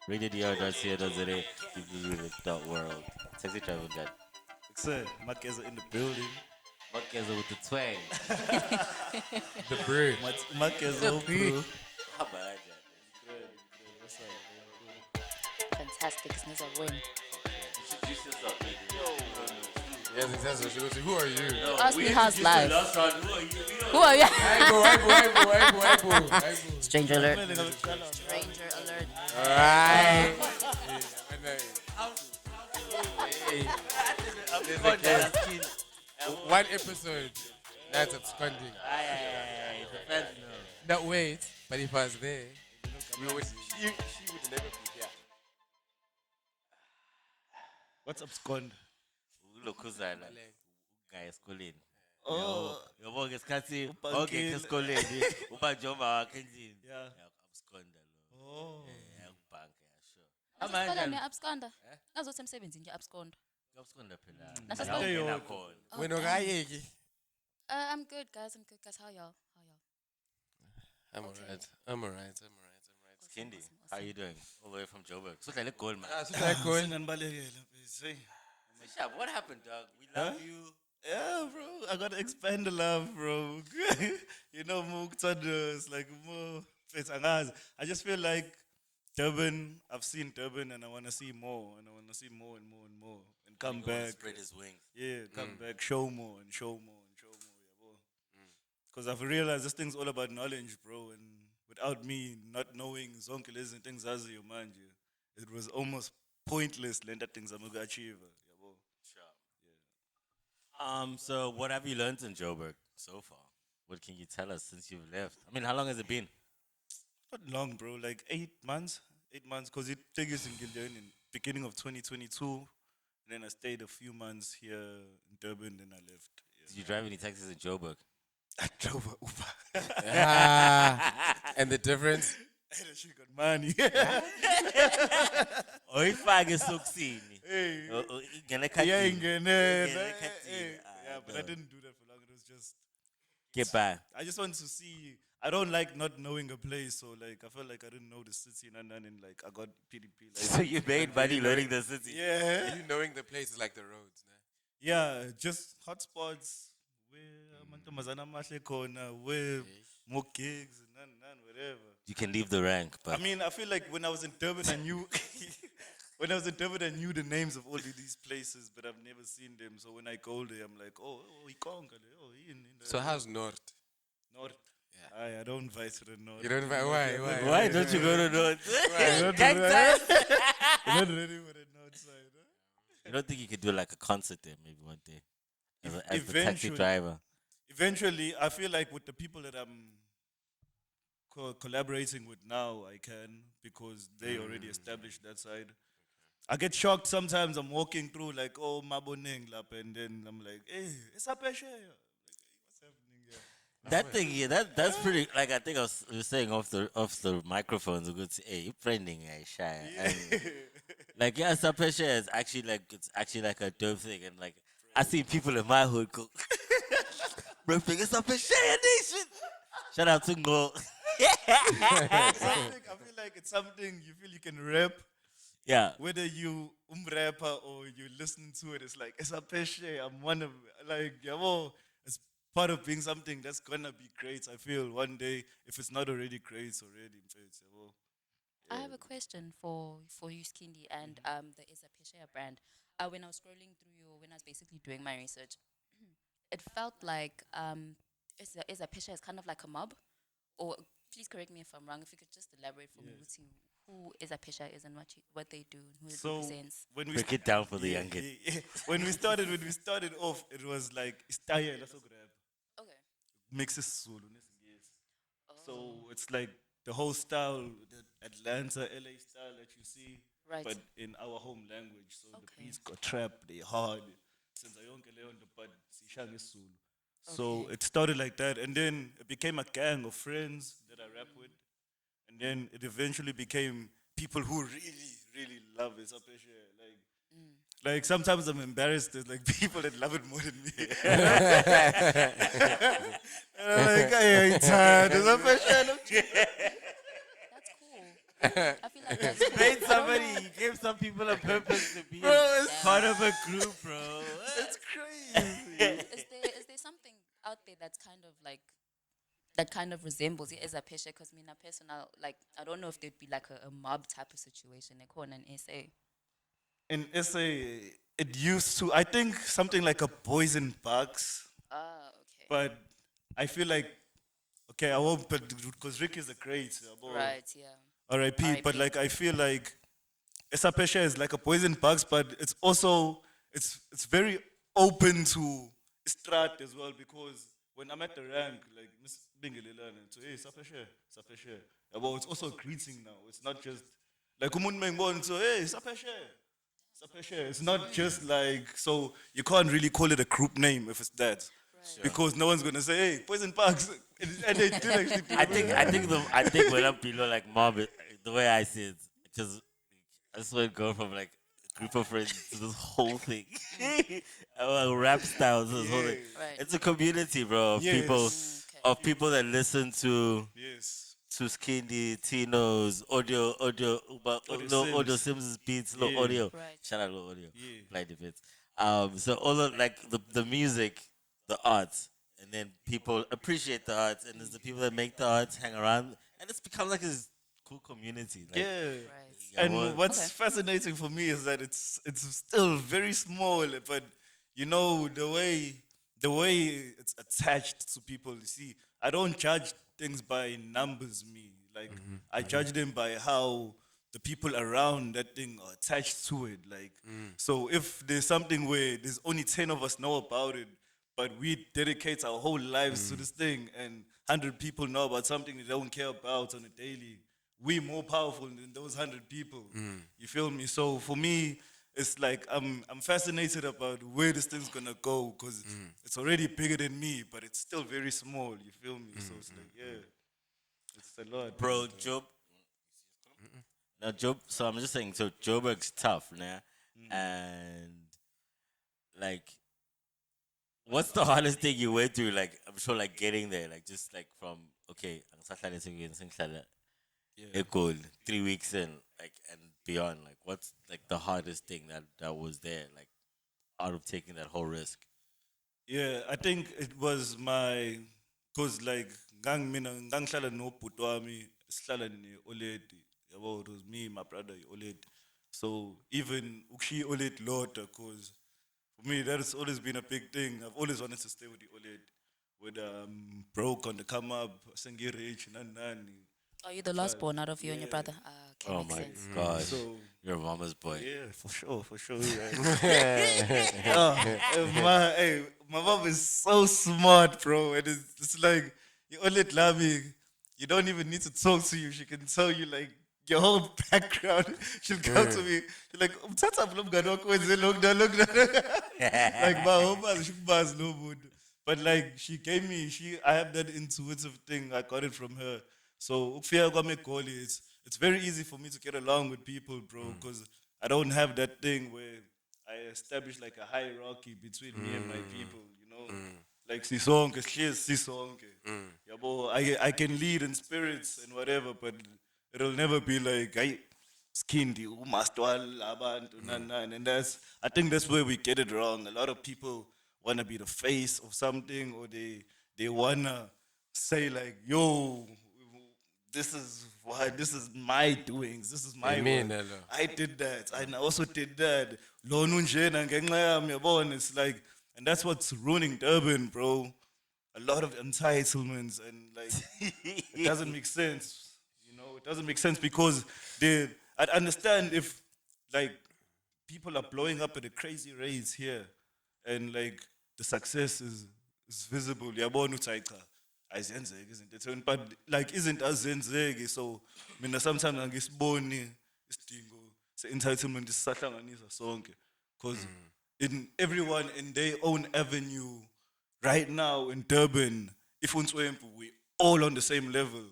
Radio.co.za, world. Taxi driver that. Sir, Marquez in the building. Marquez with the twang. The bridge. Marquez The bro. How about that? Fantastic, it's a win. Introduce yourself, baby. Yes, exactly. She goes, who are you? No, Ask we me how's introduced life. you last round. Who are you? Who are you? Aibo. Stranger alert. Stranger alert. Alright. One episode. That's absconding. Not wait, but if I was there, we would. She would never be here. What's abscond? Ulokhuzana. Guy esikoleni. Oh, Yabo ngesikhathi Ubhankile. esikoleni ubanjomba wakhe endlini. yeah. Absconda lo. Oh. Yakubhanka sure. Asikoleni absconda. Ngazothi emsebenzini nje absconda. Absconda phela. Nasesikoleni. Ngena khona. When okayeki. I'm good, guys. I'm good, guys. How y'all? I'm alright. Skhindi, how you doing? All the way from Joburg. So like gold man. Sharp, what happened, dog? We love you. Yeah, bro. I gotta expand the love, bro. You know, more it's like more. I just feel like Durban. I've seen Durban, and I wanna see more, and I wanna see more and more and more, and come He gonna back. Spread his wings. Yeah, come back, show more and show more and show more. Yeah, bro. Because I've realized this thing's all about knowledge, bro. And without me not knowing zonke lezi things as you mind you, it was almost pointless. Lenda things I'm gonna achieve. Yeah, bro. Sure. So what have you learned in Joburg so far? What can you tell us since you've left? I mean, how long has it been? Not long, bro. Like 8 months. 8 months. Because it took us in Gildan in beginning of 2022. And then I stayed a few months here in Durban. Then I left. Yeah. Did you drive any taxis in Joburg? I drove an Uber. And the difference? And she got money. Oyifake esokusini. Hey. Ingene Yeah, khathini. yeah, but I didn't do that for long. It was just. Get by. I just want to see. I don't like not knowing a place, so like I felt like I didn't know the city and like I got PDP. Like, So you made money learning the city. yeah, You knowing the places like the roads. Nah? yeah, just hotspots where amantombazana amahle khona, where more gigs and none, whatever. You can leave the rank, I but mean, I feel like when I was in Durban, I knew. When I was in Durban, I knew the names of all of these places, but I've never seen them. So when I go there, I'm like, oh, Ikonga, oh, in the So how's North? north. Yeah. I don't invite to the north. You don't invite. Why? why don't you go to North? Not Gang ready. time. Not ready for the north side. Huh? You don't think you could do like a concert there maybe one day as the taxi Eventually. driver? Eventually, I feel like with the people that I'm collaborating with now, I can because they already established that side. I get shocked sometimes. I'm walking through like, oh, Maboneng lap, and then I'm like, hey, Esaphesheya. Like, what's happening here? That thing, yeah, that's pretty. Like I think I was saying off the microphones, a good say, hey, you friending, shy. And, like yeah, Esaphesheya is actually like it's actually like a dope thing, and like I see people in my hood go, bro, think Esaphesheya nation. Shout out to Ngo. I feel like it's something you feel you can rap. Yeah, Whether you rapper or you listen to it, it's like Esaphesheya. I'm one of like yabo. It's part of being something that's gonna be great. I feel one day if it's not already great, it's already in fact, yabo. I have a question for you, Skhindi, and the Esaphesheya brand. When I was scrolling through when I was basically doing my research, it felt like Esaphesheya is kind of like a mob. Or please correct me if I'm wrong. If you could just elaborate for me, who Esaphesheya is and what they do and who it So represents. when we break it down for the young kid. when we started off, it was like style grab Okay. mixes Zulu nesingisi. So it's like the whole style, the Atlanta, LA style that you see, Right. but in our home language. So the Okay. beats got trap, they hard. Since I yonke leyo nto, but sishaya Zulu. So Okay. it started like that, and then it became a gang of friends that I rap with, and then it eventually became people who really, really love Esaphesheya. Like sometimes I'm embarrassed. There's like people that love it more than me. And I'm like, I hate her. Esaphesheya. That's cool. I feel like that's cool. Made some people a purpose to be Bro, it's part of a group, bro. It's crazy. Is there something out there that's kind of like that kind of resembles it as a pesha? Because me, personal, like I don't know if there'd be like a mob type of situation. They call an SA. In SA, it used to, I think, something like a boys in bugs, Ah, okay. but I feel like, okay, I won't, but because Rick is a great, Right, yeah. RIP, but RIP. like I feel like Esaphesheya is like a poison bugs, but it's also it's very open to strat as well because when I'm at the rank, like Miss Bingelelane, so hey, Esaphesheya, well, it's also a greeting now. It's not just like umuntu mengibona, so hey, Esaphesheya. It's not just like so you can't really call it a group name if it's that. Because no one's gonna say, "Hey, poison bugs," and they did actually. Do I think when I'm below like mob, the way I see it, because I just want to go from like a group of friends to this whole thing, rap style to this whole thing. Right. It's a community, bro, of people, Yes. Okay. of people that listen Yes. to Skhindi, Tino's, audio, audio Sims. Sims beats, low Yeah. audio. Right. Shout out low audio. Yeah. Blind defense. So all of like the music, the arts, and then people appreciate the arts, and there's the people that make the arts hang around, and it's become like this cool community. Like, Yeah. Right. yeah, And well, what's Okay. fascinating for me is that it's still very small, but you know the way it's attached to people. You see, I don't judge things by numbers. Me, like I judge them by how the people around that thing are attached to it. Like, so if there's something where there's only 10 of us know about it, but we dedicate our whole lives to this thing, and 100 people know about something they don't care about on a daily, we more powerful than those 100 people. You feel me? So for me, it's like I'm fascinated about where this thing's gonna go because it's already bigger than me, but it's still very small. You feel me? So it's like yeah, it's a lot, bro, Job. Now, Job. So I'm just saying. So Joburg's tough, nah? And like, what's the hardest thing you went through? Like, I'm sure, like getting there, like just like from okay, a goal 3 weeks in, like and beyond. Like, what's like the hardest thing that was there, like out of taking that whole risk? Yeah, I think it was my cause like mina ngangihlala nobhuti wami sihlala ne-oledi yabo, it was me my brother oledi, so even ukushiya oledi lodwa cause for me that has always been a big thing. I've always wanted to stay with the oledi when broke on the come up sengi rich nani. Are you the last born out of you and your brother? Ah, okay, Oh makes my sense. gosh, So you're a mama's boy. yeah, for sure. My mom is so smart, bro. And it's like you only love me. You don't even need to talk to you. She can tell you like your whole background. She'll come to me. She's like, "Umthatha lo mngani wakho wenze lokhu nalokhu nalokhu." Like my whole mother, she was no good. But like she gave me, I have that intuitive thing. I got it from her. So ukufika kwami eGoli, it's very easy for me to get along with people, bro, because I don't have that thing where I establish like a hierarchy between me and my people, you know. Like sisonke, sihlezi sisonke. Yabo, I can lead in spirits and whatever, but it'll never be like I Skhindi, umastwal abantu, and I think that's where we get it wrong. A lot of people wanna be the face of something, or they wanna say like, yo, this is my doings, this is my Amen, work. hello. I did that. I also did that. Lona unjena ngenxa yami, yabona. It's like, and that's what's ruining Durban, bro. A lot of entitlements and like it doesn't make sense. You know, it doesn't make sense because I'd understand if like people are blowing up at a crazy rates here and like the success is visible. Yabona uthi hayi cha ayizenzeki izinto ethweni, but like izinto azenzeki, so mina sometimes angisiboni isidingo se-entitlement sisahlanganisa sonke because in everyone in their own avenue right now in Durban, if uNswempu, we all on the same level.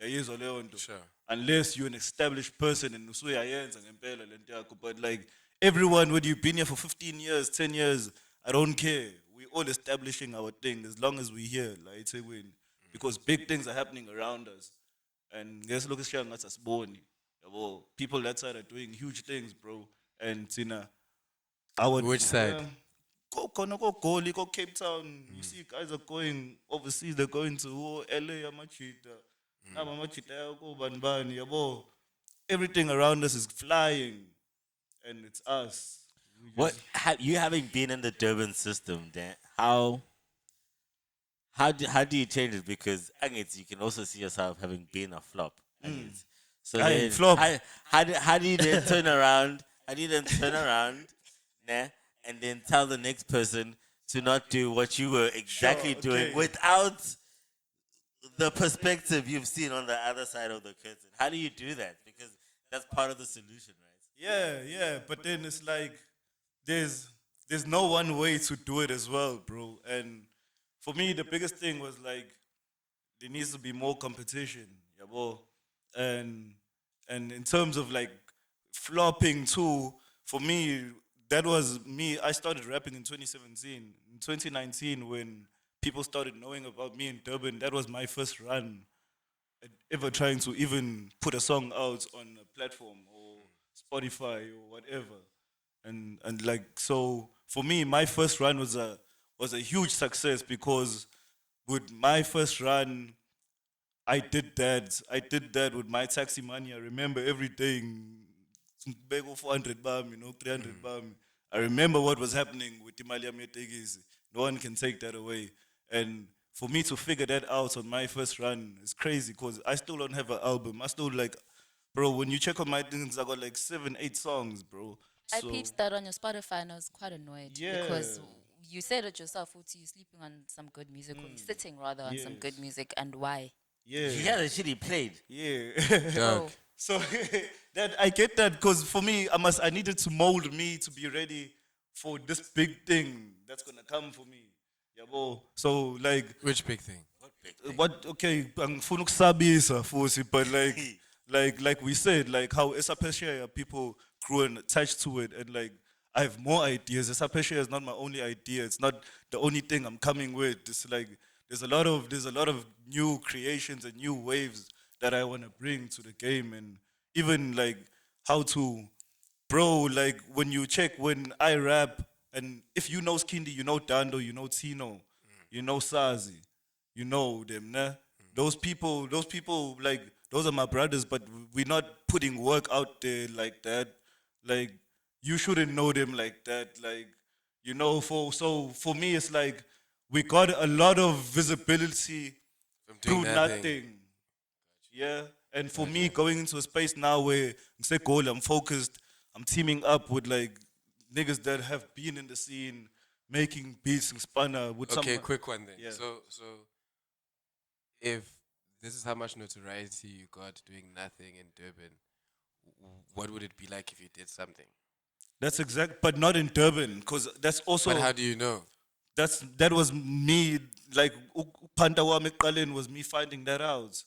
Yayizwa leyo nto. Sure. Unless you're an established person and usuyayenza ngempela lento yakho, but like everyone, whether you've been here for 15 years, 10 years, I don't care. We all establishing our thing as long as we're here, like it's a win. Because big things are happening around us. And guess look at ngathi asiboni. Yabo, people that side are doing huge things, bro. and Tina, I would. Which side? Go Goli, go Cape Town. You see, guys are going overseas. They're going to LA, Amachita. Amachita, go Banbani, yabo. Everything around us is flying, and it's us. You having been in the Durban system, Dan? How do you change it? Because I guess you can also see yourself having been a flop. I guess. So Aye, then, flop. how do you then turn around? How do you then turn around, nah, and then tell the next person to not do what you were exactly Sure, doing okay. without the perspective you've seen on the other side of the curtain? How do you do that? Because that's part of the solution, right? Yeah. But then it's like there's no one way to do it as well, bro. And for me, the biggest thing was like there needs to be more competition, yabo. And in terms of like flopping too, for me, that was me. I started rapping in 2017. In 2019, when people started knowing about me in Durban, that was my first run at ever trying to even put a song out on a platform or Spotify or whatever. And like so for me, my first run was a huge success because with my first run, I did that. I did that with my taxi money. I remember everything. Beg 400 bam, 300 bam. I remember what was happening with Imali Ametegisi. No one can take that away. And for me to figure that out on my first run is crazy because I still don't have an album. I still like, bro, when you check on my things, I got like 7, 8 songs, bro. I So, peeped that on your Spotify and I was quite annoyed because yeah. you said it yourself, Uti, you're sleeping on some good music, or you're sitting rather on some good Yes. music, and why? Yeah. You had the shit he played. Yeah. Dog. Oh, So that I get that because for me, I needed to mold me to be ready for this big thing that's gonna come for me. Yeah, bro. So like, Which big thing? what? Okay, angifuna ukusabisa futhi, but like, like we said, like how Esaphesheya people grew and attached to it, and like I have more ideas. Esaphesheya is not my only idea. It's not the only thing I'm coming with. It's like there's a lot of new creations and new waves that I want to bring to the game, and even like how to, bro, like when I rap, and if you know Skhindi, you know Dando, you know Tino, you know Sazi, you know them, nah? Those people, like, those are my brothers, but we're not putting work out there like that. Like, you shouldn't know them like that. Like, for me, it's like we got a lot of visibility From doing through nothing. nothing. Yeah. And for me, going into a space now where I'm focused, I'm teaming up with like niggas that have been in the scene, making beats and spanner with some. Okay, quick one then. Yeah. So if this is how much notoriety you got doing nothing in Durban, what would it be like if you did something? That's exact, but not in Durban, because that's also But how do you know? that was me. Like Panda wami ekuqaleni was me finding that out.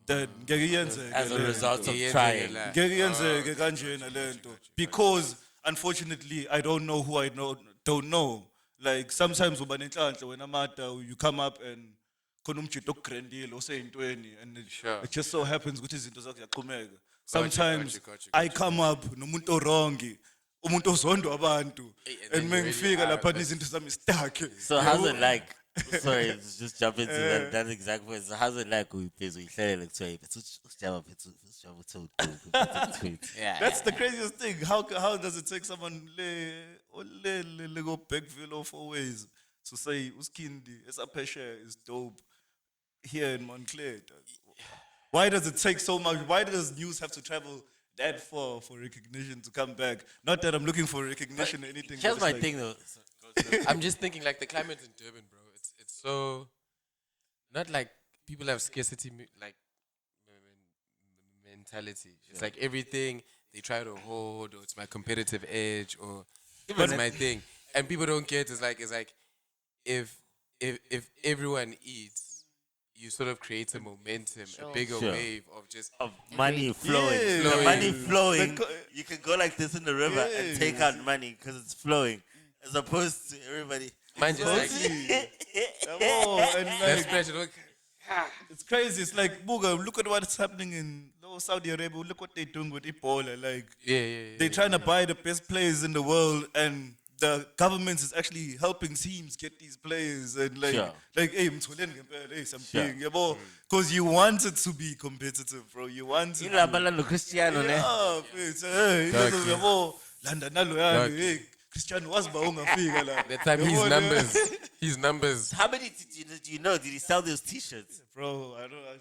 That ngeke iyenzeke As a le result nto. of Yeah, trying. yeah, Ngeke iyenzeke kanjena le nto. Because unfortunately I don't know who I don't know. Like sometimes uba nenhlanhla wena mata, you come up and khona umjito okugrandile oseyintweni, and Sure. it just so happens ukuthi izinto zakho ziyaqhumeka. Gotcha, Sometimes gotcha. I come up nomuntu orongi, umuntu ozondwa abantu, Hey, and and then you mengifika really are, lapha but- izinto zami stuck. So how's it like? Sorry, just jump into that exact point. So how's it like with Pizzo? You said it like yeah. That's the craziest thing. How does it take someone le go Beckville or 4 ways to say Uskindi, Esaphesheya is dope here in Montclair? Why does it take so much? Why does news have to travel that far for recognition to come back? Not that I'm looking for recognition or anything. Here's but my it's like, thing though. I'm just thinking like the climate in Durban, bro. It's so not like people have scarcity mentality. It's like everything they try to hold, or it's my competitive edge, or it's my thing, and people don't get. It's like if everyone eats, you sort of create a momentum, a bigger Sure. wave of just Of money flowing. Yeah. The money Flowing. flowing. You can go like this in the river and take out money because it's flowing, as opposed to everybody. man just like oh, and that's like, special. Look, it's crazy. It's like, Booga, look at what's happening in Saudi Arabia, look what they're doing with Ebola. Like, Yeah. they're trying to buy the best players in the world, and the government is actually helping teams get these players. And like, Sure. hey, hey, something, Sure. because you want it to be competitive, bro. You want it. Ilabala no Cristiano ne. Yeah, mfethu, hey, Exactly. izo yabo landa naloyana, Exactly. hey, Cristiano wasiba ungafika la. That time Yabo, his numbers. How many do you know? Did he sell those T-shirts? Bro, I don't.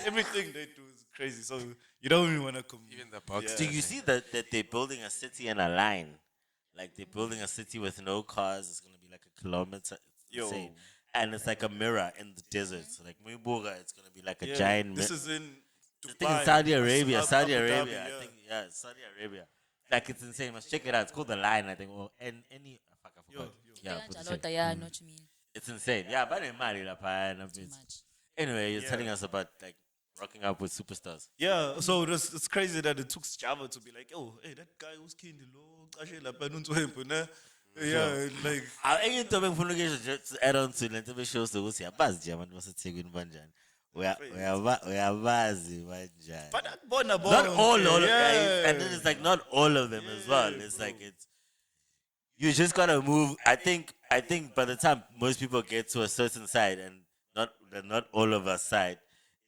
Everything they do is crazy. So you don't even want to come. Even the box. Do you see that they're building a city in a line? Like they're building a city with no cars. It's gonna be like a kilometer. It's Yo. insane. And it's like a mirror in the desert. So like Muiboga, it's gonna be like a Yeah, giant this mirror. is in I think Dubai. in Saudi Arabia. Abu Saudi Dhabi, Arabia. yeah. I think Saudi Arabia. Like it's insane. Must check it out. It's called the line. I think. Or any. Fuck, I forgot. Yeah, put the check. Yeah, I know what you mean. It's insane. Yeah, but in Mali, la pa, and Too it's- much. Anyway, you're Yeah. telling us about like rocking up with superstars. Yeah, so it's crazy that it took Java to be like, oh, hey, that guy who's Skhindi, lo, kashe lapha nunto ne? Yeah, like, Enye into engifuna to add on to lento beshows ukuthi yabazi nje abantu baseThekwini banjani. Uyabazi banjani. but bona Not all yeah. guys, and then it's like not all of them as well. It's like it's you just gotta move. I think by the time most people get to a certain side and not all of us side,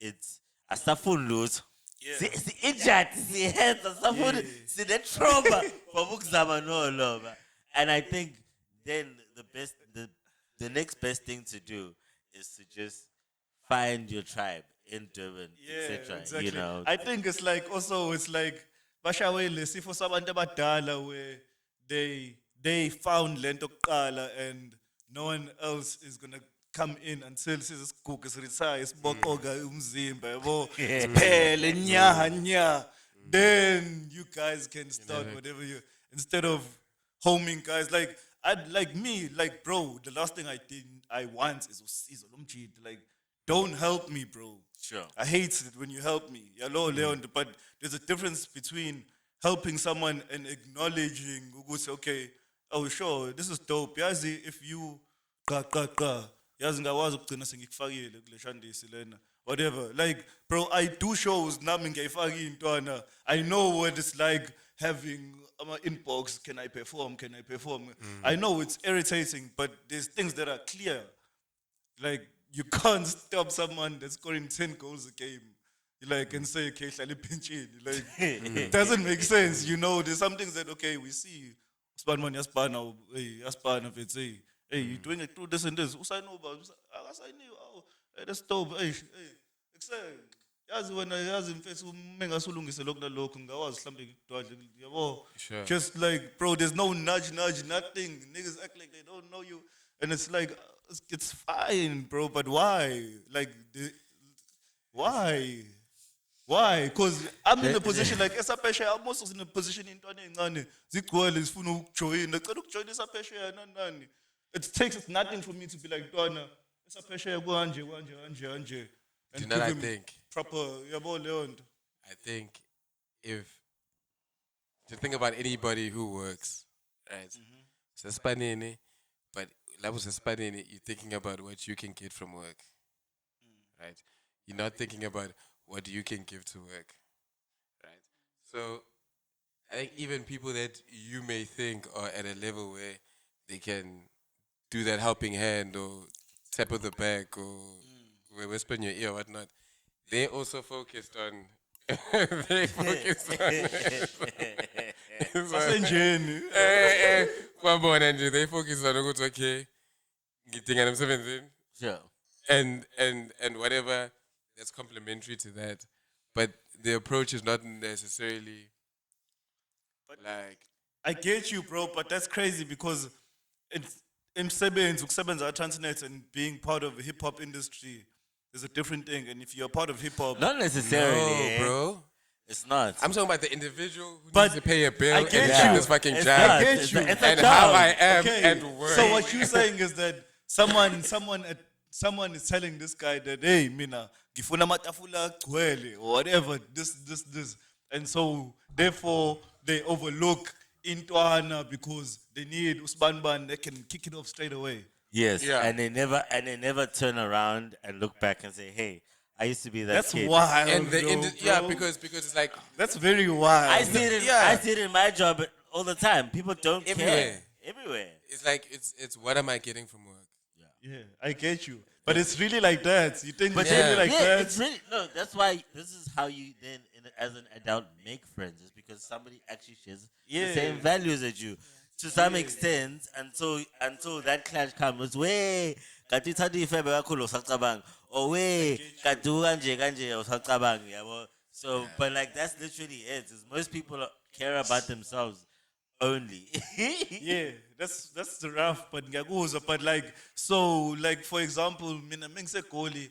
it's asafuna lutho. Si-injured, si-hurt, asafuna sine-trauma for ukuzama noloba. And I think then the next best thing to do is to just find your tribe in Durban, etc. Exactly. You know, I think it's like bashawele sifo sabantu abadala where they found lento kuqala and no one else is gonna come in until sizigugu siretire siboqoka umzimba yabo siphele nya then you guys can start whatever you instead of homing guys like bro, the last thing I want is usizo lomjidi. Like, don't help me, bro. Sure. I hate it when you help me. Hello, Leon, but there's a difference between helping someone and acknowledging ukuthi, okay, oh sure, this is dope. Yazi, if you yazi ngawazi ukugcina sengikufakile kule shandisi lena. Whatever. Like, bro, I do shows nami ngiyayifaka intwana. I know what it's like having inbox, can I perform? I know it's irritating, but there's things that are clear. Like, you can't stop someone that's scoring 10 goals a game. Like, and say, okay, shall pinch in? Like, it doesn't make sense. You know, there's some things that, okay, we see. Spanman, yaspana, hey, yaspana, hey, you're doing it through this and this. Usai know about, I knew, oh, that's dope, hey, excellent. Yazi wena yazi mfethu mengasulungise lokho nalokho ngawazi mhlambe ngidwadle yabo. Just like, bro, there's no nudge, nothing. Niggas act like they don't know you, and it's like it's fine, bro, but why? Like, why? Because I'm in a position like Esaphesheya. I'm also in a position in intwana encane zigcwele zifuna ukujoin. Ngicela ukujoin Esaphesheya nani. It takes nothing for me to be like Dwana Esaphesheya kanje. Do you know what I think? Proper, yabo Leon. I think if to think about anybody who works, right? So spanini, but labo spanini, you're thinking about what you can get from work, right? You're not thinking about what you can give to work, right? So I think even people that you may think are at a level where they can do that helping hand or tap of the back or whisper in your ear or whatnot, they also focused on they focused on they focused on okay, getting an 17. sure. And whatever that's complementary to that. But the approach is not necessarily like I get you, bro, but that's crazy because it's ukusebenza Transnet and being part of the hip hop industry is a different thing. And if you're part of hip hop, Not necessarily, no, bro. It's not. I'm talking about the individual who But needs to pay a bill I and get get you. this fucking It's job. not. get you. It's a And job. how I am okay. at work. So what you're saying is that someone is telling this guy that, hey, mina gifuna matafula gwele or whatever, this, and so therefore they overlook Intwana because they need Usbanban that can kick it off straight away. Yes, Yeah. and they never turn around and look back and say, "Hey, I used to be that That's kid. wild, And bro. because it's like That's very wild. I see it. I see it in my job all the time. People don't care Everywhere. everywhere. it's like it's what am I getting from work? Yeah, I get you. But it's really like that. You think it's Yeah. really like that? It's really no. That's why this is how you then, as an adult, make friends. Is because somebody actually shares the same Yeah. values as you, to some extent. Until that clash comes, way kati thadi ifebe kakhulu usacabanga, or way kati kanje kanje usacabanga, yabo. So, but like that's literally it. Is most people care about themselves only. Yeah, that's the rough, but ngiyakuzwa, but like, so like for example, mina mengise Goli,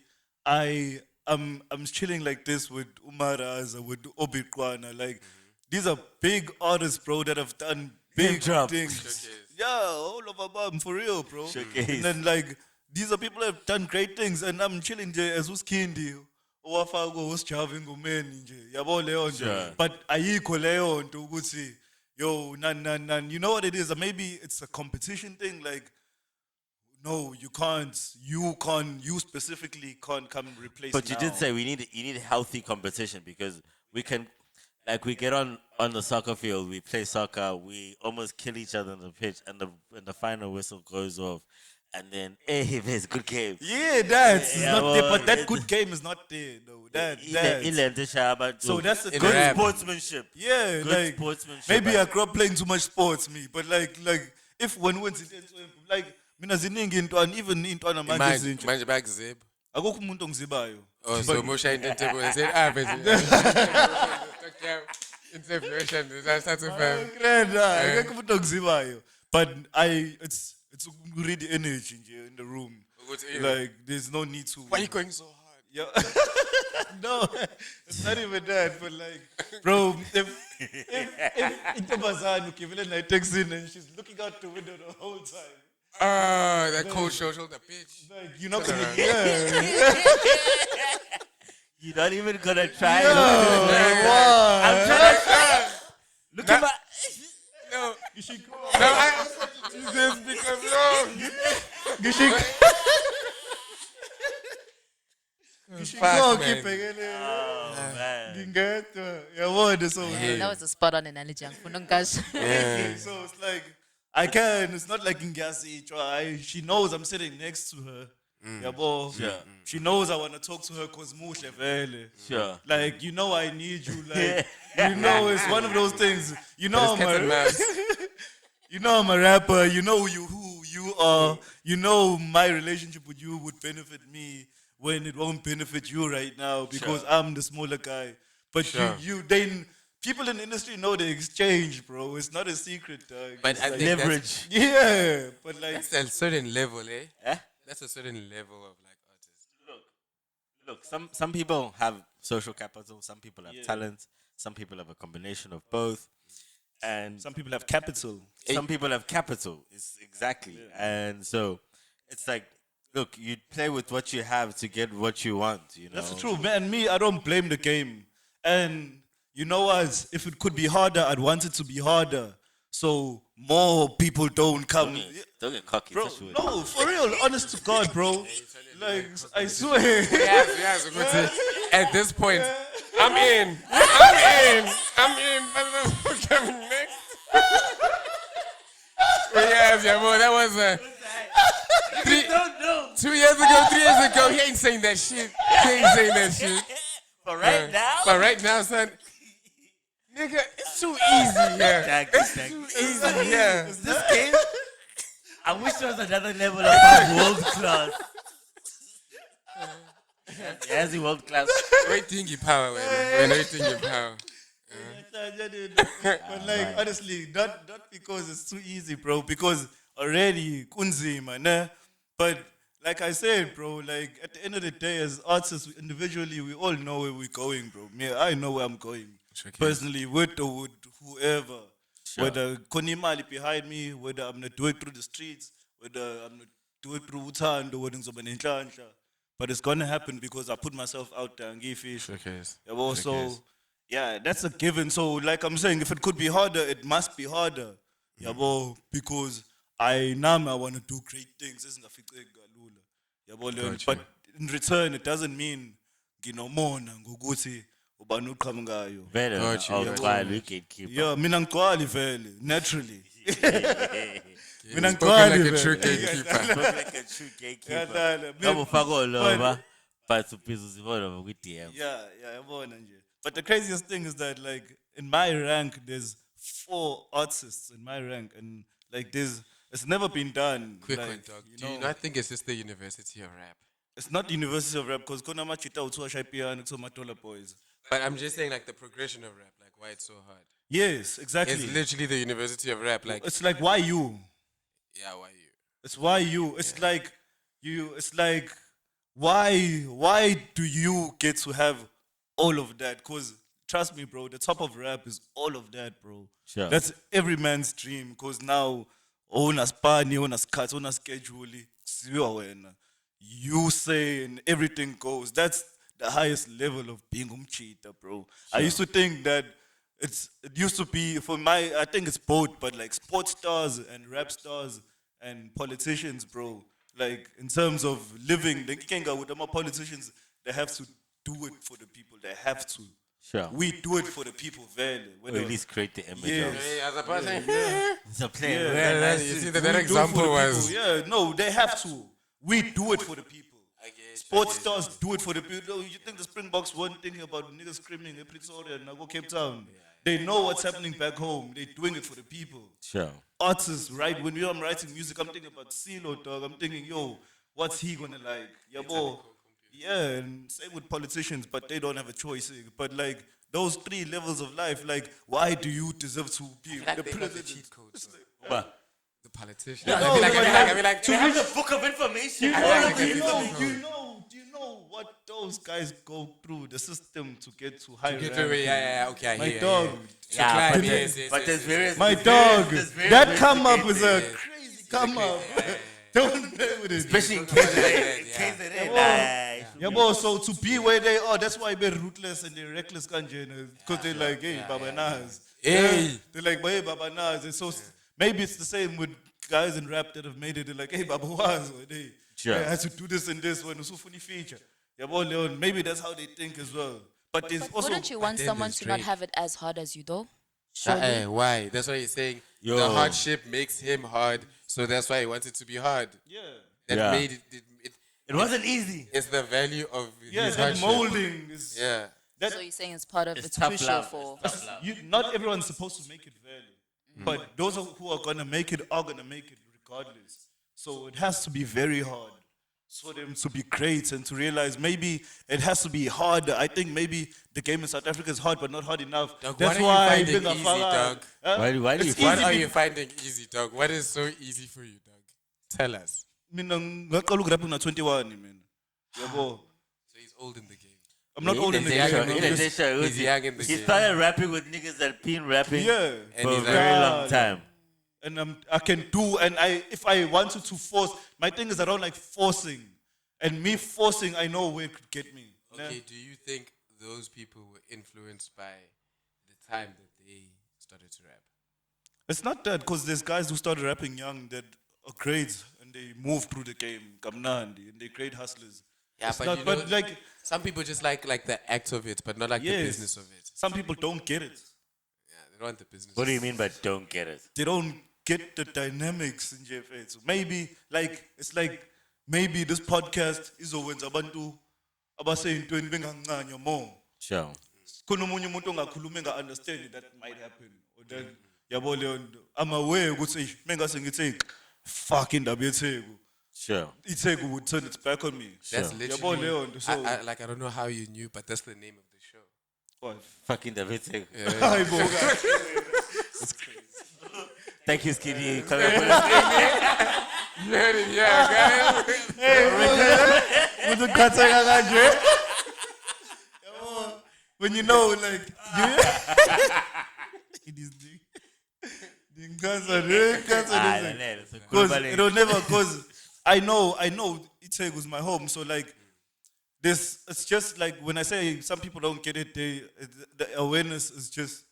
I'm chilling like this with Umaraza, with Obiqwana, like these are big artists, bro, that have done big drop. things. Showcase. Yeah, all of them for real, bro. Showcase. And then like these are people that have done great things, and I'm chilling there as Skhindi. Owafako usijava ingomeni nje yabo leyo nje, Sure. but ayikho leyo nto ukuthi yo nan, you know what it is, maybe it's a competition thing, like no, you specifically can't come and replace. But you now. did say you need healthy competition, because we can, like, we get on the soccer field, we play soccer, we almost kill each other on the pitch, and the final whistle goes off, and then hey, there's good game. Yeah, that's Yeah, not there, well, but that it- good game is not there though. So that's a good good rap. sportsmanship. Yeah, Good like sportsmanship. maybe I grew up playing too much sports, me. But like if one wins it, like mina ziningi intwana, even intwana manje zinje. Manje back zip. Akukho umuntu ongizibayo. Oh, so Moshe and table and said, interpretation. That's a fair. Akukho umuntu ongizibayo. But it's really energy nje in the room. Like there's no need to. Why are you going so hard? Yeah. No, it's not even that. But like, bro, if Intabazan Kivile night takes in and she's looking out the window the whole time, That cold shoulder bitch. like you're not gonna. Yeah. You're not even gonna try. No, why? I'm trying to look at my. No, You should go. no, I do this because no. You should Fuck, go. man. Keep it. Oh man. Yeah, what? So That was a spot on analogy. Yeah. so it's like I can. It's not like Ngasi. She knows I'm sitting next to her. Yeah, boy. Sure. She knows I want to talk to her because Mushe vele. Sure. Like, you know I need you. Like, you know it's one of those things. You know It's cat and I'm mouse. you know I'm a rapper. You know who you are. You know my relationship with you would benefit me when it won't benefit you right now because I'm the smaller guy. But Sure. people in the industry know the exchange, bro. It's not a secret, dog. But It's I like- think Leverage. yeah, but like that's a certain level, eh? Eh? That's a certain level of like artists. Look, some people have social capital, some people have talent, some people have a combination of both, and some people have capital. some people have capital. It's exactly, and so it's like, look, you play with what you have to get what you want. You know, That's true, man. Me, I don't blame the game. And you know what? If it could be harder, I'd want it to be harder. So more people don't come. Don't get cocky, Bro, touch wood. no, for real, honest to God, bro. Like, I swear. Yes, so good to- at this point, I'm in. But what's coming next? Yes, yeah, boy, that was 2 years ago, 3 years ago. He ain't saying that shit. But right now, But right now, son, nigga, it's too easy here. Thank It's you. too easy here. This game, I wish there was another level of world class. As the world class. Waiting your power, man. Waiting your power. But like, honestly, not because it's too easy, bro. Because already, kunzima, ne? But like I said, bro, like at the end of the day, as artists, individually, we all know where we're going, bro. Me, I know where I'm going. Sure can. Personally, with whoever. Whether Konimali behind me, whether I'm not doing through the streets, whether I'm not doing through Utando, whether it's Nhlansha. But it's gonna happen because I put myself out there and give fish. Showcase. So, yeah, that's a given. So, like I'm saying, if it could be harder, it must be harder. Because I want to do great things. But in return, it doesn't mean nginomona ngokuthi ubani uqhamukayo. Vele Got you, awugcwali i-gatekeeper. Yeah, mina ngigcwali vele, naturally. Mina Spoken ngigcwali like a vele. true gatekeeper. Spoke like a true gatekeeper. Ngiyadlala. Ngabe ufake oloba, but uphiza uzibona kwi-DM. Yeah, yabona nje. But the craziest thing is that like in my rank there's 4 artists in my rank and like it's never been done. Quick like, one, dog. you Do you know, not think it's just the University of Rap? it's not University of Rap because kona machita uthiwa shaya piano kuthiwa Matola Boys. But I'm just saying, like, the progression of rap, like, why it's so hard. Yes, exactly. It's literally the University of Rap, like, It's like why you? yeah, why you? It's why you. It's like you. It's like why do you get to have all of that? Cause trust me, bro, the top of rap is all of that, bro. Sure. That's every man's dream. Cause now own a spani, own a cut, own a schedule. You say and everything goes. That's the highest level of being cheater, bro. I used to think that it used to be for my I think it's both, but like sports stars and rap stars and politicians, bro. Like in terms of living, the Kenga with them politicians, they have to do it for the people. They have to. Sure. We do it for the people, very. Or at least create the image Yeah. of Hey, as a person, it's a plan. Yeah, Well, you that's see it. that We do it example for the was. people. Yeah, no, they have to. We do it for the people. I guess, Sports stars do it for the people. No, you think the Springboks weren't thinking about niggas screaming in Pretoria and Nago Cape Town? They know what's happening back home. They're doing it for the people. Sure. Artists, right? When I'm writing music, I'm thinking about CeeLo, dog. I'm thinking, yo, what's he gonna like? Yeah, boy. Yeah, and same with politicians, but they don't have a choice. But like those 3 levels of life, like why do you deserve to be Like the they got the president? cheat codes. But The politicians. No, I mean, like, to read a book of information. Do you know what those guys go through the system to get to high Get rank? away, yeah, okay, I My hear, dog. To Yeah, climb, but yes, there's, yes, but yes, there's yes, various. My there's dog. various- there's various That ways come to up get is there. a crazy come up. Don't play with it. Especially in case Yeah. in case it ain't Yeah, like. boy, so to be where they are, that's why they're ruthless and they're reckless, because they're like, hey, Baba Nas. Hey. They're like, hey, Baba Nas. And so maybe it's the same with guys in rap that have made it. They're like, hey, Baba Was. They Sure. I had to do this and this one. So funny feature. Yeah, boy, Leon, maybe that's how they think as well. But there's But also. wouldn't you want then someone there's to not Drake. have it as hard as you, though? Surely. Why? That's why he's saying the Yo. hardship makes him hard, so that's why he wants it to be hard. Yeah. That Yeah. made it, It wasn't easy. it's the value of Yeah, his that hardship. molding is. Yeah. That, So you're saying it's part of It's its tough crucial love. for. It's tough love. not everyone's supposed to make it value. But those who are going to make it are going to make it regardless. So it has to be very hard for them to be great and to realize maybe it has to be hard. I think maybe the game in South Africa is hard, but not hard enough. Dog, That's what are you why finding Benga easy, Fala- dog? Huh? Why do you It's find What easy are be- you finding easy, dog? What is so easy for you, dog? Tell us. Mina ngaqala ukurap na 21 mina. Yabo. So he's old in the game. I'm not old in the He's game. young, I'm he's just- He's young in the He game. started rapping with niggas that been rapping Yeah. And for a he's very like- long time. And I can do, and if I wanted to force, my thing is I don't like forcing. And me forcing, I know where it could get me. Okay, do you think those people were influenced by the time that they started to rap? It's not that, because there's guys who started rapping young that are great and they move through the game, Kamnandi, and they're great hustlers. Yeah, It's but not, you know, but like, some people just like the act of it, but not like the yes, business of it. some people don't get it. Yeah, they don't want the business. What do you mean by don't get it? They don't get the dynamics in JFA. So maybe, like, it's like, maybe this podcast is always abantu abaseyintweni bengancanywa more. Sure. Khona omunye umuntu ongakhuluma enga-understand that might happen. Or that, yabo leyo nto. I'm aware ukuthi eish, mengase ngithi fuck indaba yeTheku. Sure. iTheku would turn its back on me. That's Sure. literally. Yabo leyo nto. So, I don't know how you knew, but that's the name of the show. what? Fucking the video. Hayi bo, guys. Thank you, Skhindi. Come here, put us You heard it, yeah, guys. With the khateka kanje. Yabo, when you know, like, it is the because it'll never, because I know Itheku is my home, so like this, it's just like when I say some people don't get it, the awareness is just,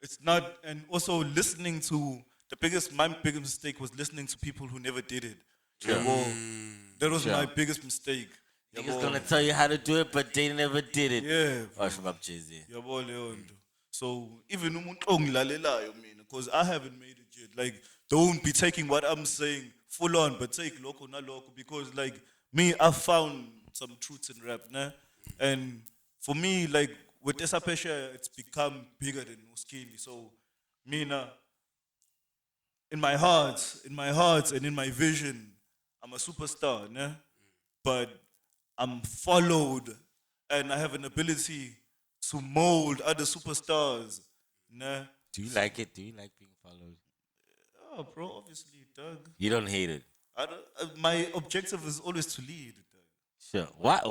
it's not, and also listening to my biggest mistake was listening to people who never did it. That was my biggest mistake. Niggas gonna tell you how to do it, but they never did it. Yeah, bro. Wash 'em up, Jay-Z. Yabo leyo nto. So even umuntu ongilalelayo mina, because I haven't made it yet. Like, don't be taking what I'm saying full on, but take loco na loco, because like me, I found some truths in rap, nah? And for me, like with Esaphesheya, it's become bigger than Skhindi. So mina, in my heart, and in my vision, I'm a superstar, nah? But I'm followed and I have an ability to mold other superstars. Nah. Do you like it? Do you like being followed? Oh, bro, obviously, Doug. You don't hate it. I don't, my objective is always to lead. Doug. Sure. Why do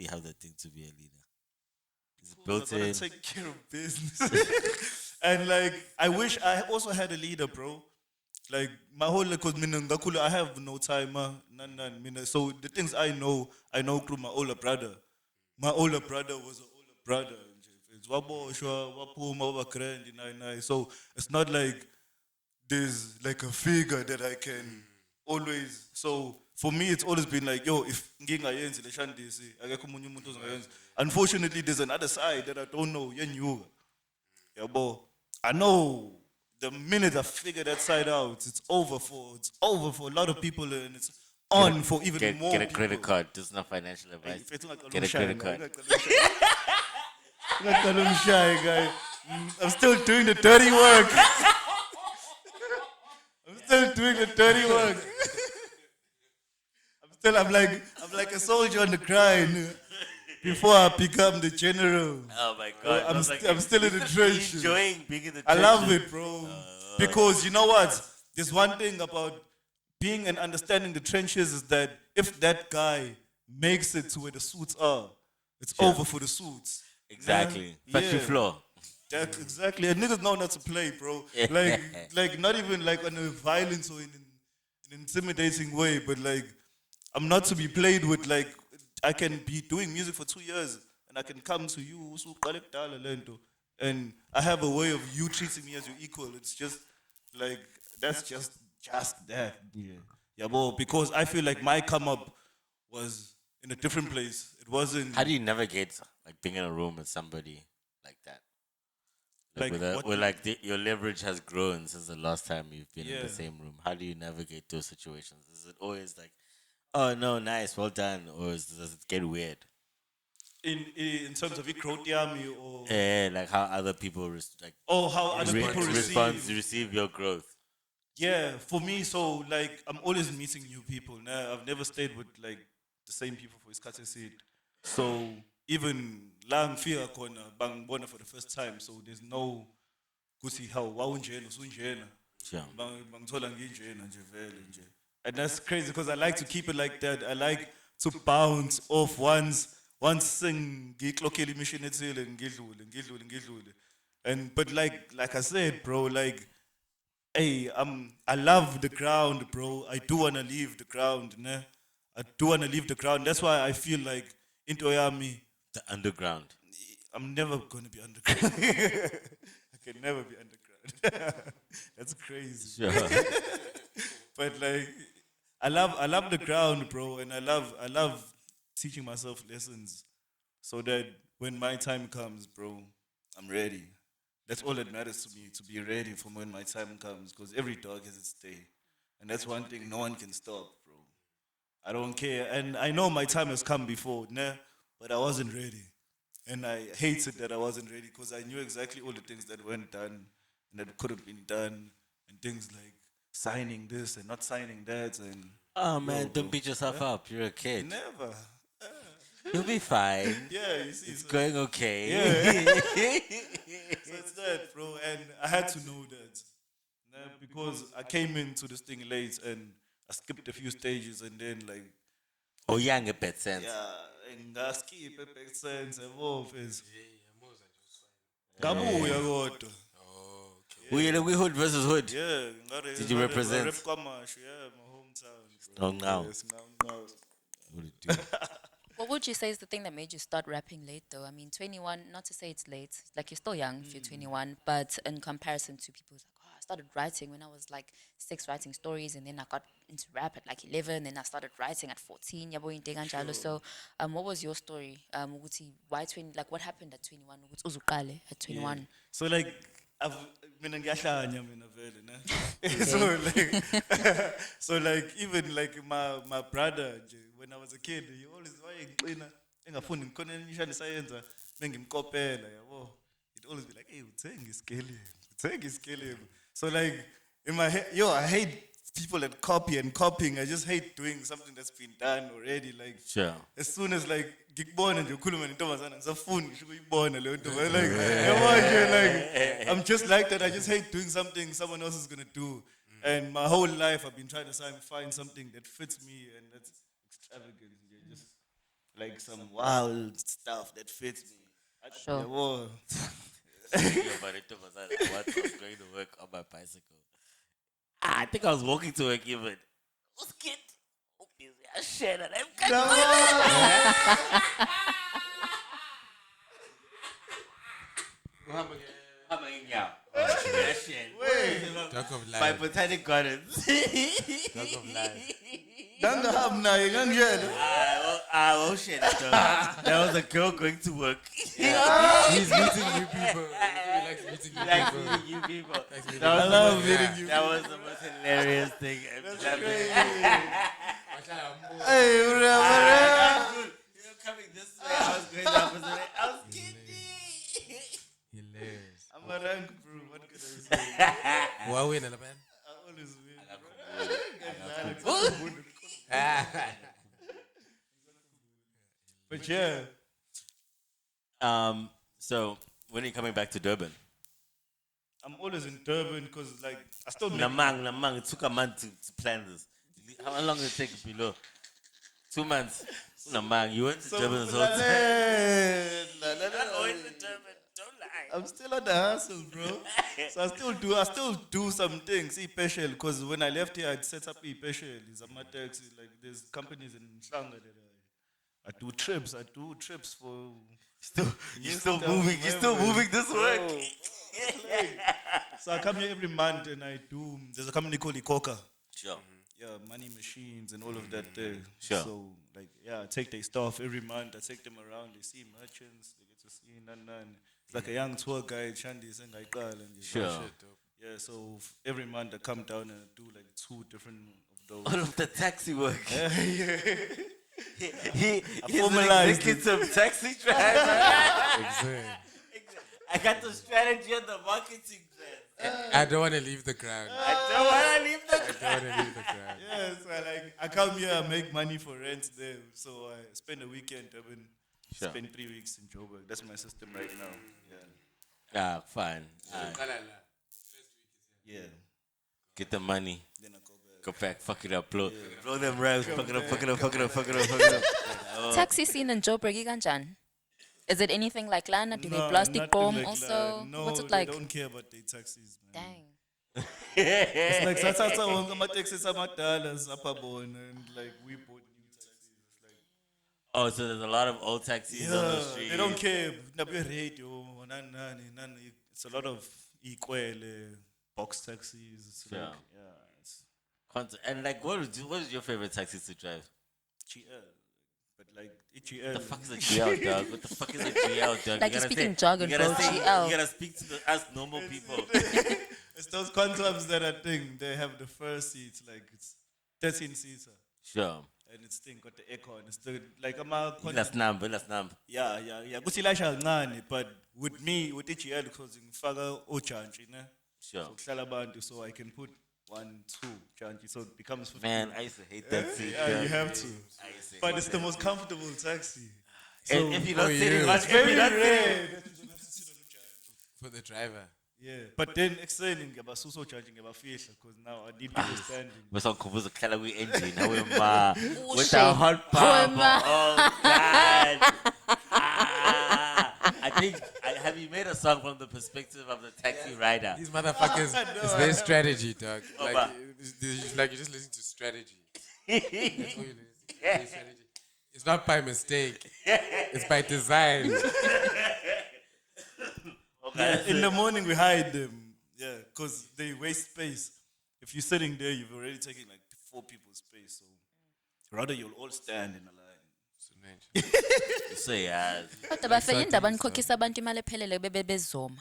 you have that thing to be a leader? Is it I built gotta in? take care of business. And like, I wish I also had a leader, bro. Like my whole because I have no time, none. So the things I know through my older brother. My older brother was an older brother. It's waboshwa, wapuma, wabakrendi, nine. So it's not like there's like a figure that I can always. So for me, it's always been like, yo, if ngingayenzi le shandisi, akekho omunye umuntu ozoyenza. Unfortunately, there's another side that I don't know. Yenyuka. Yabo. I know the minute I figure that side out, it's over for a lot of people, and it's on for even more. Get a credit people. card. This is not financial advice. If it's like Get a credit card. I'm shy, guy. I'm still doing the dirty work. I'm still doing the dirty work. I'm like a soldier on the grind before I become the general. Oh my God. I'm still in the trenches. Enjoying being in the I trenches. love it, bro. Because you know what? There's one thing about being and understanding the trenches is that if that guy makes it to where the suits are, it's over for the suits. Exactly. Yeah. Factory floor. That, exactly. And niggas know not to play, bro. Like not even like on a violence or in an intimidating way, but like I'm not to be played with. Like I can be doing music for 2 years and I can come to you, and I have a way of you treating me as your equal. It's just like that's just that. Yeah, bro. Because I feel like my come up was in a different place. It wasn't How do you navigate like being in a room with somebody like that? Like, Like, where like your leverage has grown since the last time you've been in Yeah. the same room. How do you navigate those situations? Is it always like, oh no, nice, well done, or does it get weird? in terms of Ikrotiami or Yeah, like how other people how other people receive your growth. Yeah, for me, so like I'm always meeting new people. Nah, I've never stayed with like the same people for isikhathi eside. So even la ngifika khona bangibona for the first time. So there's no kuthi how wawunjena usunjena. Sure. Bangithola nginjena nje vele nje. And that's crazy because I like to keep it like that. I like to bounce off once ngiklokhela imission ethile ngidlule. And but like I said, bro, like hey, I love the ground, bro. I do wanna leave the ground, ne? I do wanna leave the ground. That's why I feel like into Oyami, The underground. I'm never gonna be underground. I can never be underground. That's crazy. Sure. But like, I love the ground, bro, and I love teaching myself lessons, so that when my time comes, bro, I'm ready. That's all that matters to me, to be ready for when my time comes, because every dog has its day. And that's one thing no one can stop, bro. I don't care. And I know my time has come before, nah, but I wasn't ready. And I hated that I wasn't ready, because I knew exactly all the things that weren't done and that could have been done, and things like signing this and not signing that. And Oh man, don't beat yourself up. You're a kid. never. You'll be fine. Yeah, you see. It's so- going okay. So it's that, bro, and I had to know that. Nah, because I came into this thing late and I skipped a few stages and then like Oh, young a bit sense. and I skip a big sense evolve is Gabuya kodwa. We hood versus hood. Yeah, Did you represent? Rep Kwamash, yeah, my hometown. Oh, now. Yes, now. What it do? What would you say is the thing that made you start rapping late, though? I mean, 21, not to say it's late, like you're still young if you're 21, but in comparison to people who's like, oh, started writing when I was like 6, writing stories, and then I got into rap at like 11. Then I started writing at 14. Yabo into kanjalo. So, what was your story? Ukuthi why 20? Like, what happened at 21? Ukuthi uzuqale at 21. So like mina ngiyahlanya mina vele ne. So like so like even like my brother nje, when I was a kid, he always wayengiqina engafuni ngikhona enishani sayenza bengimkopela yabo. He'd always be like, hey, uthenga iskele. So like in my head, I hate people that copy and copying. I just hate doing something that's been done already. Like Sure. as soon as like ngikubona nje ukhuluma nentombazana ngisafuni ngisho ukuyibona leyo ntombazana like yabo nje like I'm just like that. I just hate doing something someone else is going to do. And my whole life I've been trying to find something that fits me and that's extravagant. Just like some wild stuff that fits me. Sure. Yabo. Once I was going to work on my bicycle. I think I was walking to work even. What's kid? Oh, busy. I shared it. Talk of My life. botanic gardens. Talk of life. Ngangahamba ngangiyela. Oh shit. That was a girl going to work. He's meeting new people. He likes meeting new Like people. meeting you people. Likes meeting That was new the people. most- meeting you That was the most hilarious thing. Hey, You were coming this way. I was going the opposite way. I was kidding. Hilarious. I'm a rank, bro. What can I say? Why win, man? I always win. But yeah, So when are you coming back to Durban? I'm always in Durban because like I still make Namang. It took a month to plan this. How long did it take below? 2 months. Namang, you went to Durban the whole time. Not always in Durban. Don't lie. I'm still on the hustle, bro. So I still do some things. E-Special, because when I left here, I'd set up E-Special. It's a taxi. Like there's companies in Shlanga that I do trips for. You're still moving this work. So I come here every month and I do. There's a company called Ikoka. Sure. Yeah, money machines and all of that there. Sure. So like I take their stuff every month. I take them around. They see merchants. They get to see nan. It's like a young tour guide, Shandy and and Sure. yeah. So every month I come down and I do like 2 different of those. All of the taxi work. He's formalized an executive taxi driver. Exactly. I got the strategy and the marketing plan. I don't want to leave the ground. I don't want to leave the I don't want to leave the ground. Yeah, so I come here, I make money for rent there. So I spend a weekend, Sure. spend 3 weeks in Joburg. That's my system right now. Ah, fine. Yeah. Get the money. Then I go back. Go back. Fuck it up. Blow them raps. Fuck it up. Taxi scene in Joburg, kanjani? Is it anything like Lana? Do they plastic nothing bomb like also? that. No, What's it like? they don't care about their taxis, man. Dang. It's like sathatha wonke ama-taxis amadala saphabona and like we bought new taxis. It's like Oh, so there's a lot of old taxis on the street. they don't care. Nabe radio, nani. It's a lot of equal box taxis. It's Sure. like, it's And like, what is your favorite taxi to drive? GL. But like GL. The fuck is a GL, dog? What the fuck is a GL, dog? Like You you're gotta speaking say- jargon, you gotta bro. say- GL. You gotta speak to us normal people. It's those concepts that I think they have the first seats, like it's 13 seater. Sure. And it's thing got the aircon. It's the like Last number. yeah. Kuthi lasha kancane, but with me with GL because ngifaka ojantshi, ne? Sure. So kuhlala abantu, so I can put 1, 2 jantshi, so it becomes 50. Man, I used to hate that seat. Yeah, dog. you have to. I used to But hate it's the most comfortable taxi. And if you're not Oh, sitting, yeah. if you're not sitting, Rare. For the driver. Yeah, but then extending ngiyabasusa ojantshi ngiyabafihla because now I need people standing. bese ngikhumbuza kuhlala kwi-engine awema with shit. a hot pump. Wema. Oh God. I think have you made a song from the perspective of the taxi rider? These motherfuckers, it's their strategy, dog. Like, but- it's like you just listen to strategy. That's all you listen to. Their strategy. It's not by mistake. It's by design. In the morning we hide them. Yeah. because they waste space. If you're sitting there, you've already taken like 4 people's space. So rather you'll all stand in a line. So yeah, Kodwa bafike indaba nikhokhisa abantu imali ephelele bebe bezoma.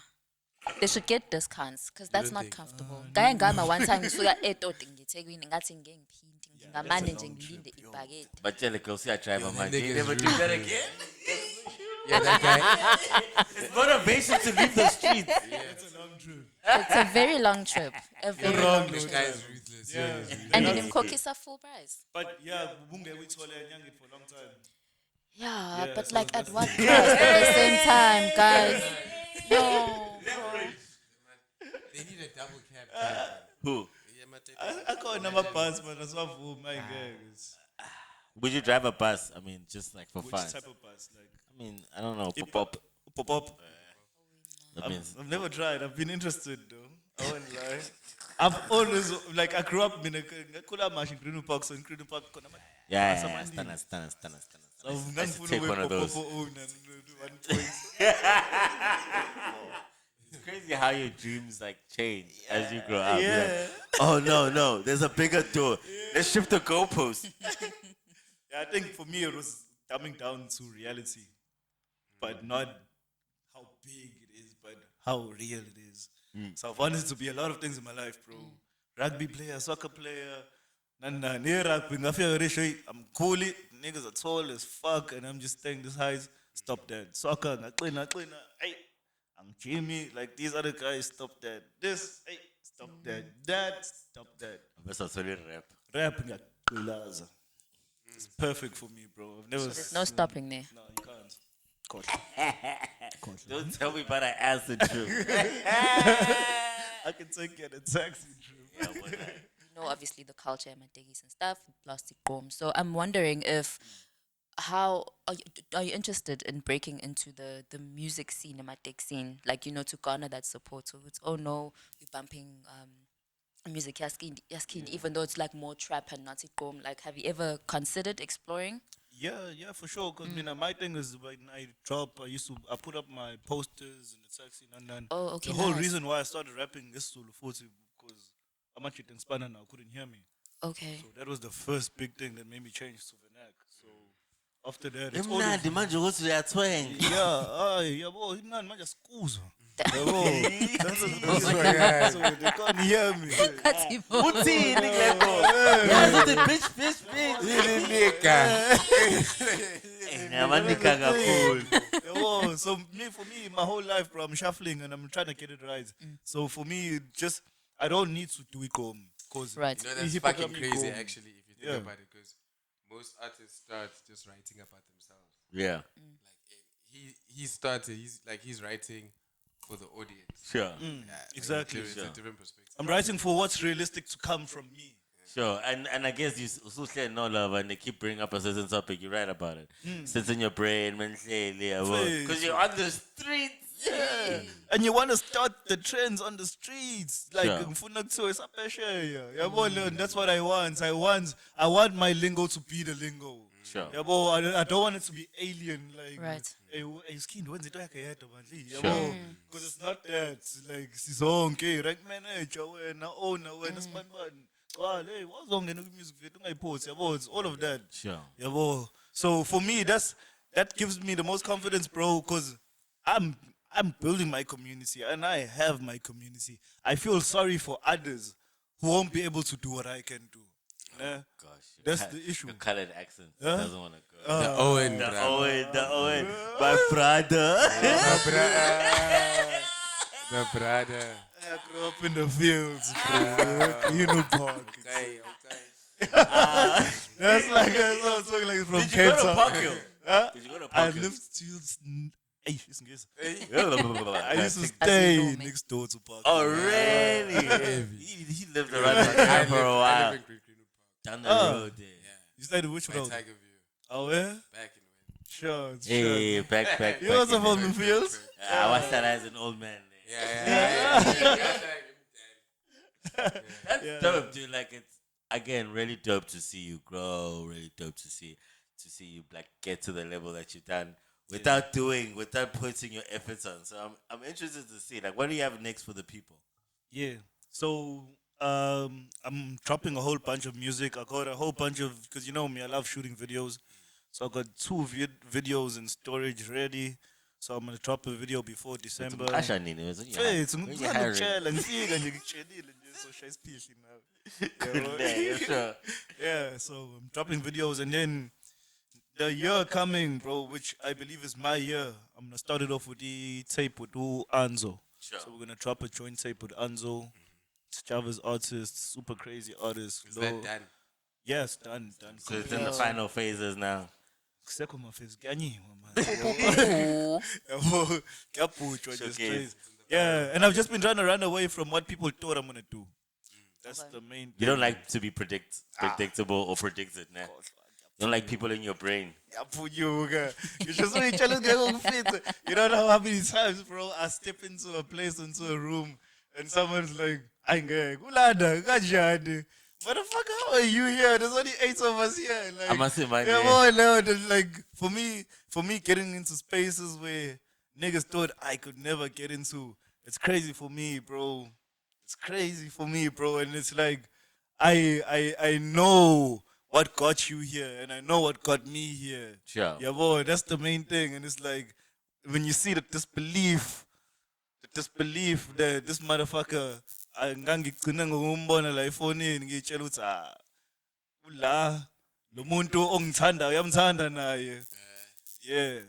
They should get discounts because that's don't not think? comfortable. Ngake ngama one time ngisuka eToti ngithekwini ngathi ngeke ngiphinde ngingamane nje ngilinde ibhakede. but tell the girl, see I drive a man. nigga You is never do rude, that bro. again. Yeah, that guy. It's motivation to leave the streets. It's a long trip. It's a very long trip. A very long This trip. guy is ruthless. Yeah, he's ruthless. And nimkhokhisa full price. But yeah, bunge we told her for a long time. Yeah, Yeah, but so like at that's- what price at the same time, guys? No, bro. They need a double cab. Who? Yeah, my take- I call number bus, but that's what for my guys. Would you drive a bus? I mean, just like for Which fun. type of bus? Like I mean, I don't know. Pop up. pop up. That means I've never tried. I've been interested though. I won't lie. I've always like I grew up in a Kula Mash in Green Park, so in Green Park, yeah. Samandi. Stunner. So I should take one of those. It's crazy how your dreams like change as you grow up. You're like, Yeah. oh no, there's a bigger door. Let's shift the goalpost. Yeah, I think for me it was dumbing down to reality, but not how big it is, but how real it is. So I've wanted to be a lot of things in my life, bro. Rugby player, soccer player, near rugby. I'm cool, niggas are tall as fuck, and I'm just staying this height. Stop that. Soccer, hey, I'm Jimmy. Like these other guys, stop that. This, hey, stop that. That, stop that. That's a solid rap. Rap, ngiyaqulaza. It's perfect for me, bro. I've never. There's no stopping there. No, you can't. God. Don't tell me about an acid trip. I can take you on a taxi trip. Yeah, why not? You know, obviously the culture and Mategis and stuff, plastic bomb. So I'm wondering if how are you interested in breaking into the music scene, the Matek scene, like to garner that support? So it's no, we're bumping music Skhindi, even though it's like more trap and not bomb. Like, have you ever considered exploring? Yeah, for sure. Cause my thing is when I drop, I put up my posters in the taxi and then Oh, okay, the whole nice. reason why I started rapping this Zulu 40 because I'm actually in Spanish now, couldn't hear me. Okay. So that was the first big thing that made me change to Vernac. So after that, it's all Mnandi manje ukuthi uyatwenga. yeah, boy, man, just school's. That's what so they can't hear me. Uthini ke bo? Yazi the bitch. Ngiyamanika kakhulu. Yeah, so for me, my whole life, bro, I'm shuffling and I'm trying to get it right. So for me, I don't need to do it home. Cause Right. You know, that's hip-hop fucking got me crazy, going. actually, if you think Yeah. about it, because most artists start just writing about themselves. Yeah, Like he's writing for the audience. sure. Exactly. It's a different perspective. I'm writing for what's realistic to come from me. Sure, and I guess you also no love, and they keep bringing up a certain topic. You write about it. Sits in your brain, man. Because you're on the streets. Yeah. And you want to start the trends on the streets. Like, Sure. ngifuna kuthiwa Esaphesheya. Yabo, Leon, that's what I want. I want my lingo to be the lingo. Sure. Yabo, I don't want it to be alien. Like, Right. hey, Skhindi, when's it like yet, man? Sure. Because it's not that. Like, sizonke, rank manager, wena, owner, wena, span button. Well, hey, what's wrong in the music video? Yabo, it's all of that. Sure. Yabo. So for me, that gives me the most confidence, bro, because I'm building my community and I have my community. I feel sorry for others who won't be able to do what I can do. Yeah? Gosh, That's the issue. Your colored accent Huh? doesn't want to go. The Owen, The bruh. Owen, my brother. The brother. I grew up in the fields, bro. Park. Okay. That's like a song like from Did you Cape go to Town. Park Hill? Huh? Did you go to I Park Hill? lived to. Hey, listen, guys. I I used to know, stay man. next door to Park. Oh, really? he lived around I there for a live while. in Green Park. Down the Oh. road there. You stayed in which By road? Tiger View. Oh, yeah? Back in when. Sure. Hey, back. You also from the fields? I watched that as an old man. Yeah. That's dope, dude. Like it's again really dope to see you grow. Really dope to see you like get to the level that you've done without putting your efforts on. So I'm interested to see like what do you have next for the people? Yeah. So I'm dropping a whole bunch of music. I got a whole bunch of because you know me, I love shooting videos. So I got two videos in storage ready. So I'm gonna drop a video before December. Mqasha nini wena? Mfethu When you ngicela hiring? ukutshela ngifika nje ngikutshelile nje so shaya isiphihli nawe. Good day, yes, sir. Yeah, so I'm dropping videos and then the year coming, bro, which I believe is my year. I'm gonna start it off with the tape with Anzo. Sure. So we're gonna drop a joint tape with Anzo. It's Java's artist, super crazy artist. Is that done? Yes, done. So it's in the final phases now. Kusekho mafezi kuyanyiwa, man. Yabo, kuyabhutshwa nje Showcase. straight. Yeah, and I've just been trying to run away from what people thought I'm gonna do. That's the main. You don't like to be predictable or predicted, nah. You don't like people in your brain. Yaphunyuka. You just want to ngeke You don't know how many times, bro, I step into a place, into a room, and someone's like, "Ayingeke, ulanda kanjani? Motherfucker, how are you here? There's only 8 of us here." Like, I must say, man. yeah, boy, no, like for me, getting into spaces where niggas thought I could never get into, it's crazy for me, bro. It's crazy for me, bro, and it's like, I know what got you here, and I know what got me here. Sure. Yeah, boy, that's the main thing, and it's like when you see the disbelief that this motherfucker ngangigcina ngokumbona la efonini ngitshela ukuthi ula lo muntu ongithanda uyamthanda naye. Yeah.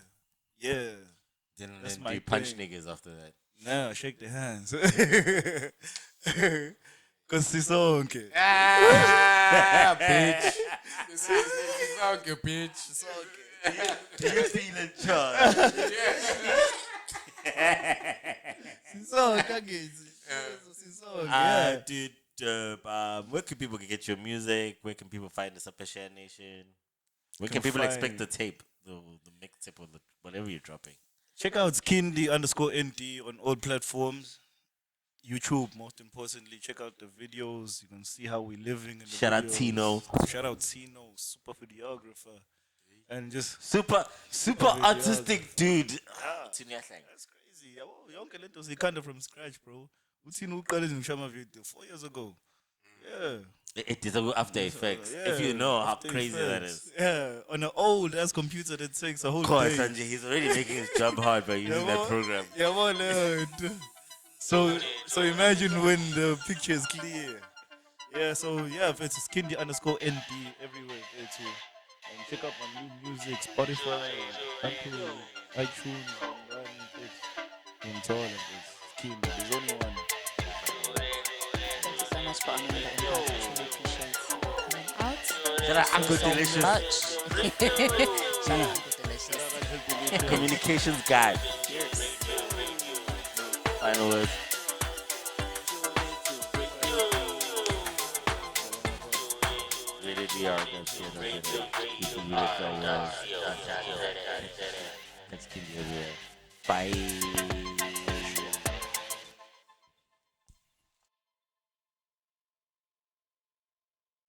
Then That's do my you punch thing. niggas after that? Now shake their hands. Cause sisonke. Ah, bitch. It's okay, bitch. It's okay. Do you feel in charge? Sisonke against. Sisonke. Dude, where can people get your music? Where can people find the Esaphesheya Nation? Where can people expect the tape, the mixtape, or whatever you're dropping? Check out Skhindi_ND on all platforms. YouTube, most importantly. Check out the videos. You can see how we're living. In the Shout out videos. Tino. Shout out Tino, super videographer. And just, Super artistic dude. that's crazy. Yonke lento sikhanda from scratch, bro. Uthini uqale ngishama video 4 years ago. Yeah. It is After Effects. If you know how After crazy that Effects. is. Yeah, on an old ass computer that takes a whole Of course, day. Sanjay, he's already making his job hard by using that program. Yeah, well, so imagine when the picture is clear. Yeah, so yeah, if it's Skhindi_ND everywhere there too. And check out my new music, Spotify, Apple, iTunes, and all of this. Skhindi, there's only one. Thank you so much for honoring the invite. I truly appreciate you coming out. Shout out Uncle So Delicious. much. Shout out Uncle Delicious. Communications guy. Final words. Rated DR. That's Skhindi everywhere. Bye.